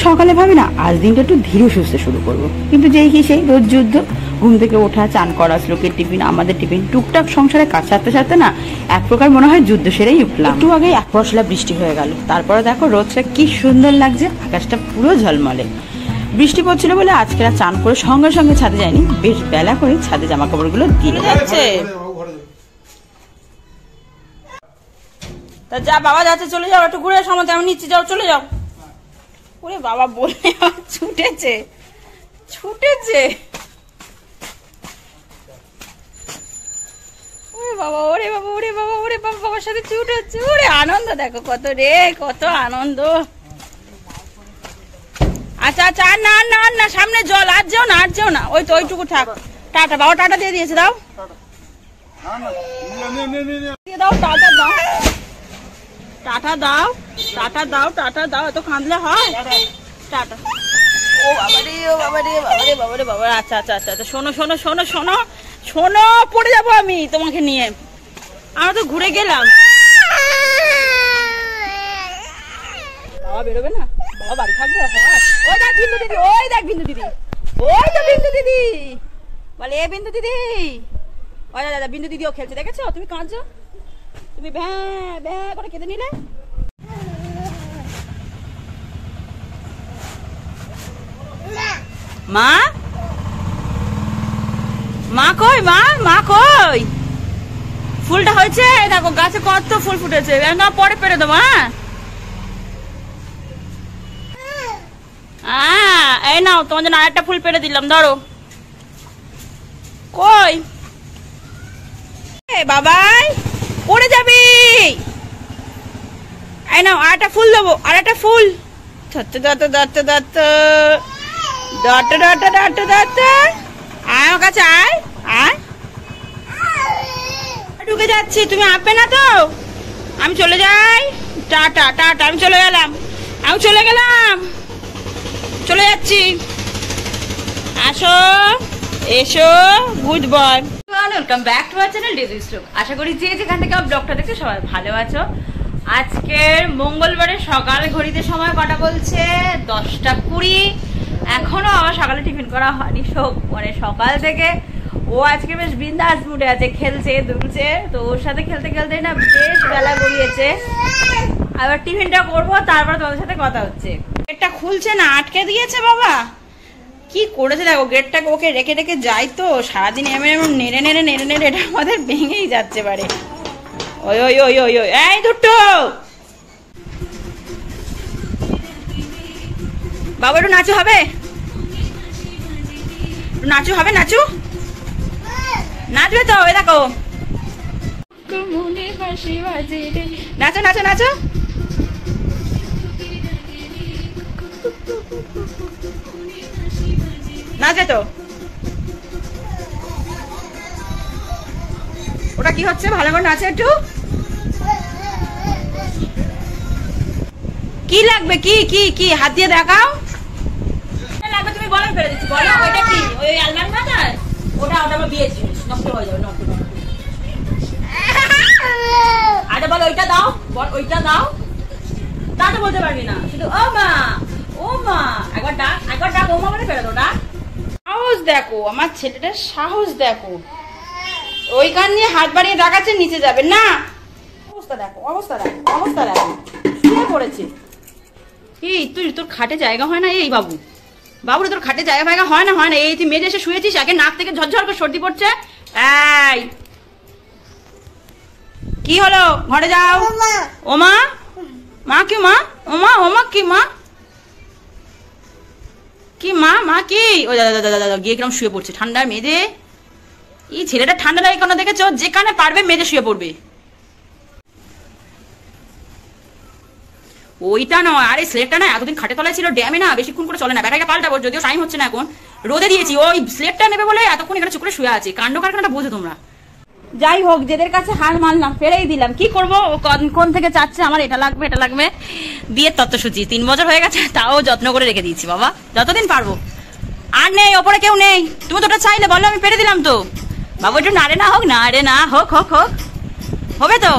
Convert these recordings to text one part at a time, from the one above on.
সকালে ভাবি না আজ দিনটা একটু ধীরে সুস্থে শুরু করব, কিন্তু যেই কি সেই রোজ যুদ্ধ। ঘুম থেকে ওঠা, চান করা, শ্লোকের টিফিন, আমাদের টিফিন, টুকটাক সংসারে কাজ সারতে সারতে না এক প্রকার মনে হয় যুদ্ধ সেরেই উঠলাম। একটু আগেই এক পশলা বৃষ্টি হয়ে গেল, তারপরে দেখো রোদটা কি সুন্দর লাগছে, আকাশটা পুরো ঝলমলে। বৃষ্টি পড়ছিল বলে আজকে আর চান করে সঙ্গে সঙ্গে ছাদে যায়নি, বেশ বেলা করে ছাদে জামা কাপড়গুলো দিয়ে যাচ্ছে। তা যা বাবা যাচ্ছে, চলে যাও, একটু ঘুরে সমাতে আমি নিচ্ছি, যাও চলে যাও। ওরে বাবা বলে ছুটেছে ছুটেছে, ওরে বাবা ওরে বাবা ওরে বাবা ওরে বাবা, বাবার সাথে ছুটেছে। ওরে আনন্দ দেখো কত রে, কত আনন্দ। আচ্ছা আচ্ছা, আর না না না, সামনে জল, আর যেও না আর যেও না, ওই তো ওইটুকু থাক। টাটা, বাবা টাটা দিয়ে দিয়েছে, দাও দাও, টাটা দাও, টাটা দাও, টাটা দাও, টাটা দাও, এত কাঁদলে হয়? টাটা। ও বাবা রে, ও বাবা রে, বাবা রে, বাবা রে, বাবা। আচ্ছা আচ্ছা আচ্ছা আচ্ছা, শোনো শোনো শোনো শোনো শোনো, পড়ে যাবো আমি তোমাকে নিয়ে, আমরা তো ঘুরে গেলাম। বাবা বেরোবে না, বাবা বাড়ি থাকবে। ওই দেখ বিন্দু দিদি, ওই দেখ বিন্দু দিদি, ওই তো বিন্দু দিদি বলে, এ বিন্দু দিদি, ওই দাদা বিন্দু দিদিও খেলছে, দেখেছো? তুমি কাঁদছো, তুমি ভ্যা ভ্যা করে কেঁদে নিলে। মা মা কই, মা মা কই? ফুলটা হয়েছে দেখো, গাছে কত ফুল ফুটেছে, না পরে পেরে দেবো। হ্যাঁ এই নাও, তোমার জন্য আরেকটা ফুল পেরে দিলাম, ধরো। কই বাবাই, পড়ে যাবি। এই নাও আরেকটা ফুল দেবো, আরেকটা ফুল। আয় আমার কাছে, আয় আয়। ঢুকে যাচ্ছি, তুমি আসবে না তো? আমি চলে যাই, টাটা টাটা, আমি চলে গেলাম, আমি চলে গেলাম, চলে যাচ্ছি। আসো এসো, good boy. Welcome back to our channel Daisy Stroke. আশা করি যে যেখান থেকে ব্লগটা দেখছো সবাই ভালো আছো। আজকের মঙ্গলবারের সকাল, ঘড়িতে সময় কটা বলছে 10টা 20। এখনো আমার সকালে টিফিন করা হয়নি, মানে সকাল থেকে ও আজকে বেশ বিন্দাস মুডে আছে, খেলছে দুলছে, তো ওর সাথে খেলতে খেলতে না বেশ বেলা গড়িয়েছে। আবার টিফিনটা করবো, তারপরে তোমাদের সাথে কথা হচ্ছে। গেটটা খুলছে না, আটকে দিয়েছে বাবা, কি করেছে দেখো। গেটটাকে ওকে রেখে রেখে যাই তো সারাদিন এমন এমন নেড়ে নেড়ে নেড়ে নেড়ে এটা আমাদের ভেঙেই যাচ্ছে পারে। ওই ওই ওই ওই ওই, এই দুটো বাবা, একটু নাচু হবে, নাচু হবে, নাচু নাচবে তো, ওই দেখো নাচো নাচো নাচো। নাচবে তো, ওটা কি হচ্ছে, ভালো করে নাচে একটু। কি লাগবে, কি কি কি হাত দিয়ে দেখাও, লাগবে তুমি বলো, ফেলে দিচ্ছি, বলো ওইটা কি, ওই আলমারি না, ওটা ওটা আমার বিয়ের জিনিস, নষ্ট হয়ে যাবে, নষ্ট নষ্ট। আরে বলো ওইটা দাও, ওইটা দাও, তা তো বলতে পারবি না, শুধু ও মা ও মা, একবার ডাক, একবার ডাক, ও মা বলে ফেলে দাও, ডাক। সাহস দেখো আমার ছেলেটার, সাহস দেখো, ওই কান নিয়ে হাত বাড়িয়ে ডাকাচ্ছে, নিচে যাবে না। অবস্থা দেখো, অবস্থা দেখো, অবস্থা দেখো, শুয়ে পড়েছে। এই তুই, তোর খাটে জায়গা হয় না? এই বাবু, বাবুরে তোর খাটে জায়গা ফায়গা হয় না, হয় না? এই তুই মেজে এসে শুয়েছিস, একে নাক থেকে ঝরঝর করে সর্দি পড়ছে। এই কি হলো, ঘরে যাও। ও মা, মা কি মা, ও মা, ও মা কি মা, কি মা, মা কি? ও দাদা দাদা দাদা গিয়ে কিরম শুয়ে পড়ছে ঠান্ডার মেজে। এই ছেলেটা ঠান্ডা লাগে কেন দেখেছো, যেখানে পারবে মেজে শুয়ে পড়বে। ওইটা নয়, আরে স্লেটটা না এতদিন খাটে তলায় ছিল, ড্যামে না বেশিক্ষণ করে চলে না, ব্যাটাকে পাল্টাবো, যদিও টাইম হচ্ছে না এখন, রোদে দিয়েছি। ওই স্লেটটা নেবে বলে এতক্ষণ এখানে চুপ করে শুয়ে আছে, কাণ্ড কারখানাটা বোঝো তোমরা। যাই হোক, যেদের কাছে হার মানলাম, ফেরেই দিলাম, কি করবো। কোন থেকে চাচ্ছে আমার এটা লাগবে এটা লাগবে। বিয়ের তত্ত্বসূচি 3 বছর হয়ে গেছে, তাও যত্ন করে রেখে দিয়েছি বাবা, যতদিন পারবো। আর নেই, ওপরে কেউ নেই, তুমি তো ওটা চাইলে বলো, আমি পেরে দিলাম তো। বাবু একটু নাড়ে না হোক, নাড়ে না হোক, হোক হোক, হবে তো।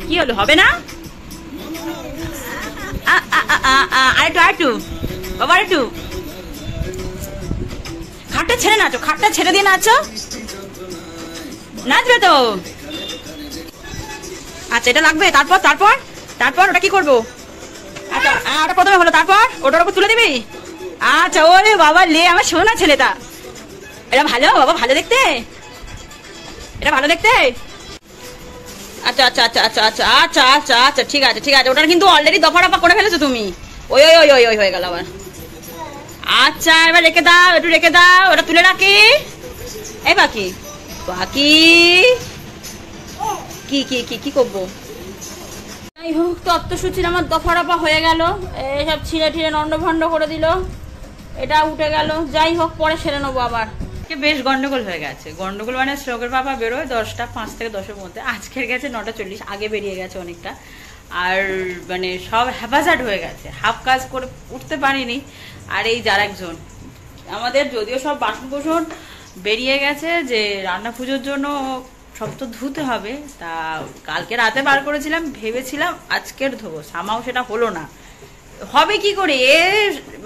কি হলো, হবে না? আরেকটু বাবা, আরেকটু। খাটটা ছেড়ে নাচো, খাটটা ছেড়ে দিয়ে নাচো, নাচবে তো। আচ্ছা এটা লাগবে, তারপর তারপর তারপর ওটা কি করবো? আচ্ছা ওটা প্রথমে হলো, তারপর ওটার উপর তুলে দিবি। আচ্ছা ওরে বাবা লে, আমার শোনা ছেলেটা। এটা ভালো বাবা, ভালো দেখতে, এটা ভালো দেখতে। আচ্ছা আচ্ছা আচ্ছা আচ্ছা আচ্ছা আচ্ছা আচ্ছা আচ্ছা ঠিক আছে ঠিক আছে। ওটার কিন্তু অলরেডি দফা রফা করে ফেলেছো তুমি। ওই ওই ওই ওই ওই হয়ে গেল আবার। আচ্ছা এবার রেখে দাও, একটু রেখে দাও, ওটা তুলে রাখি। এই বাকি বাকি কি কি কি কি করবো? যাই হোক, তত্ত্বসূচির আমার দফা রফা হয়ে গেল। এইসব ছিঁড়ে ঠিড়ে নন্ড ভন্ড করে দিল, এটা উঠে গেল। যাই হোক, পরে সেরে নেবো আবার। বেশ গন্ডগোল হয়ে গেছে, গন্ডগোল মানে শ্লোকের বাবা বেরোয় 10টা 5 থেকে 10-এর মধ্যে, আজকের গেছে 9:40, আগে বেরিয়ে গেছে অনেকটা। আর মানে সব হ্যাপাজার্ড হয়ে গেছে, হাফ কাজ করে উঠতে পারিনি। আর এই যার একজন আমাদের, যদিও সব বাসন কোসন বেরিয়ে গেছে, যে রান্না পুজোর জন্য সব তো ধুতে হবে, তা কালকে রাতে বার করেছিলাম, ভেবেছিলাম আজকের ধোবো, সামাও সেটা হলো না। হবে কি করে এ,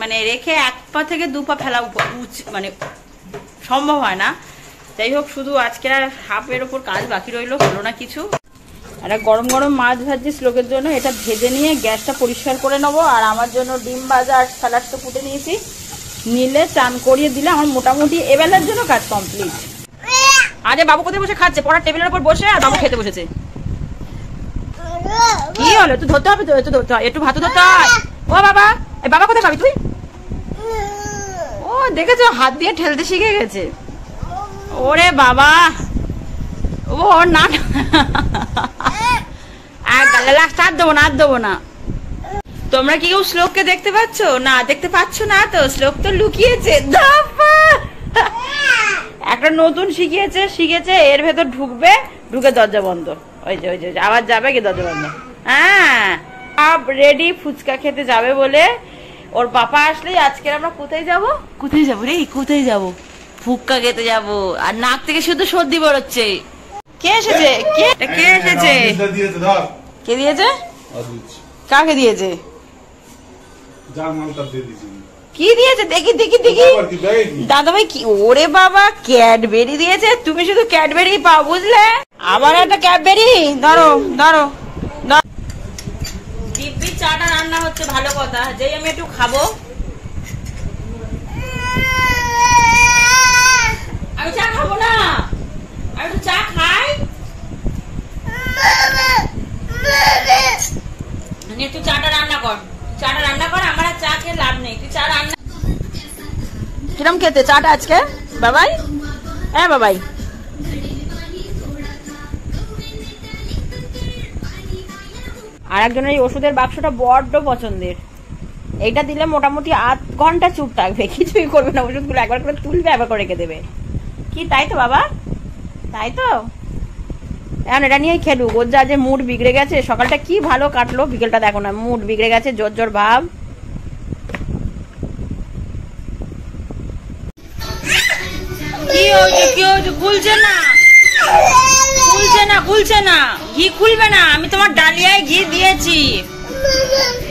মানে রেখে 1 পা থেকে 2 পা ফেলা মানে সম্ভব হয় না। যাই হোক, শুধু আজকে আর হাফের ওপর কাজ বাকি রইলো, হলো না কিছু। একটা গরম গরম মাছ ভাজি শ্লোকের জন্য, এটা ভেজে নিয়ে গ্যাসটা পরিষ্কার করে নেবো। আর আমার জন্য ডিম ভাজা আর স্যালাড তো কুটে নিয়েছি, নিলে চান করিয়ে দিলে আমার মোটামুটি এবেলার জন্য কাজ কমপ্লিট। আরে বাবু কোথায় বসে খাচ্ছে? পড়ার টেবিলের উপর বসে, আর বাবু খেতে বসেছে। কি হলো? একটু ধরতে হবে তো, একটু ধরতে হয়, একটু ভাত ধরতে হয়। ও বাবা, এই বাবা কোথায় খাবি তুই? ও দেখেছো, হাত দিয়ে ঠেলতে শিখে গেছে। ওরে বাবা, ও না আর দেবো না, আর দেবো না। তোমরা কি কেউ শ্লোককে দেখতে পাচ্ছ? না দেখতে পাচ্ছ না তো, শ্লোক তো লুকিয়েছে। একটা নতুন শিখেছে, এর ভেতর ঢুকবে, ঢুকে দরজা বন্ধ। ওই যে ওই যে আবার যাবে, কি দরজা বন্ধ। হ্যাঁ সব রেডি, ফুচকা খেতে যাবে বলে। ওর পাপা আসলেই আজকে আমরা কোথায় যাব? কোথায় যাবো রে, কোথায় যাবো? ফুচকা খেতে যাবো। আর নাক থেকে শুধু সর্দি বেরোচ্ছে। কে এসেছে? কে এসেছে? কে দিয়েছে? কাকে দিয়েছে? কি দিয়েছে? দেখি দেখি দেখি। দাদা ভাই কি? ওরে বাবা, ক্যাডবেরি দিয়েছে। তুমি শুধু ক্যাডবেরি পাও, বুঝলে? আবার একটা ক্যাডবেরি। ধরো ধরো। দিব্যি চাটা রান্না হচ্ছে, ভালো কথা। যেই আমি একটু খাবো, আমি চা খাবো না, আমি একটু চা খাই। তুই চাটা রান্না কর, চাটা রান্না কর। আমার আর চা খেয়ে লাভ নেই, তুই চা রান্না। কিরম খেতে চাটা আজকে বাবাই? হ্যাঁ বাবাই। আর একজনের এই ওষুধের বাক্সটা বড্ড পছন্দের। এইটা দিলে মোটামুটি 8 ঘন্টা চুপ থাকবে, কিছুই করবে না। ওষুধগুলো একবার করে তুলবে, একবার করে রেখে দেবে। কি তাই তো বাবা? তাই তো। এখন এটা নিয়েই খেলুক। ওর যা যে মুড বিগড়ে গেছে, সকালটা কি ভালো কাটলো, বিকেলটা দেখো না, মুড বিগড়ে গেছে, জ্বর জ্বর ভাব। কি হয়েছে? কি হয়েছে? খুলছে না, খুলছে না, খুলছে না। ঘি খুলবে না। আমি তোমার ডালিয়ায় ঘি দিয়েছি।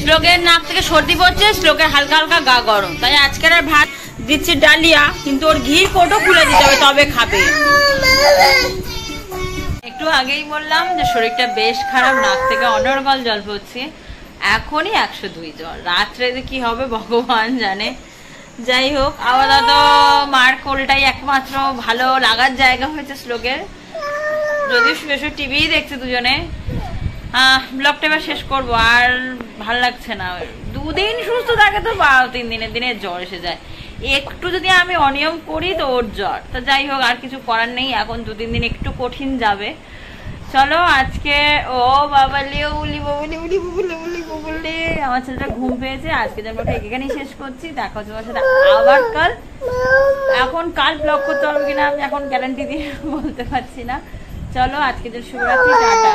শ্লোকের নাক থেকে সর্দি পড়ছে, শ্লোকের হালকা হালকা গা গরম, তাই আজকের আর ভাত দিচ্ছি ডালিয়া, কিন্তু ওর ঘি কোটো খুলে দিতে হবে, তবে খাবে। একটু আগেই বললাম যে শরীরটা বেশ খারাপ, নাক থেকে অনর্গল জল পড়ছে। এখনই 102 জ্বর, রাত্রে যে কি হবে ভগবান জানে। যাই হোক, আপাতত মার কোলটাই একমাত্র ভালো লাগার জায়গা হয়েছে শ্লোকের। যদিও শুয়ে শুয়ে টিভি দেখছে দুজনে। ব্লগটা এবার শেষ করবো, আর ভাল লাগছে না। 2 দিন সুস্থ থাকে তো 3 দিনের দিনে জ্বর এসে যায়। একটু যদি আমি অনিয়ম করি তো ওর জ্বর। তো যাই হোক, আর কিছু করার নেই। এখন 2-3 দিন একটু কঠিন যাবে। চলো আজকে, ও বাবা আমার ছেলেটা ঘুম পেয়েছে। আজকে জন্মটা এখানেই শেষ করছি। দেখা হচ্ছে তোমার সাথে আবার কাল। এখন কাল ব্লগ করতে পারবো কিনা আমি এখন গ্যারান্টি দিয়ে বলতে পারছি না। চলো আজকে যে শুভরাত্রি, টাটা।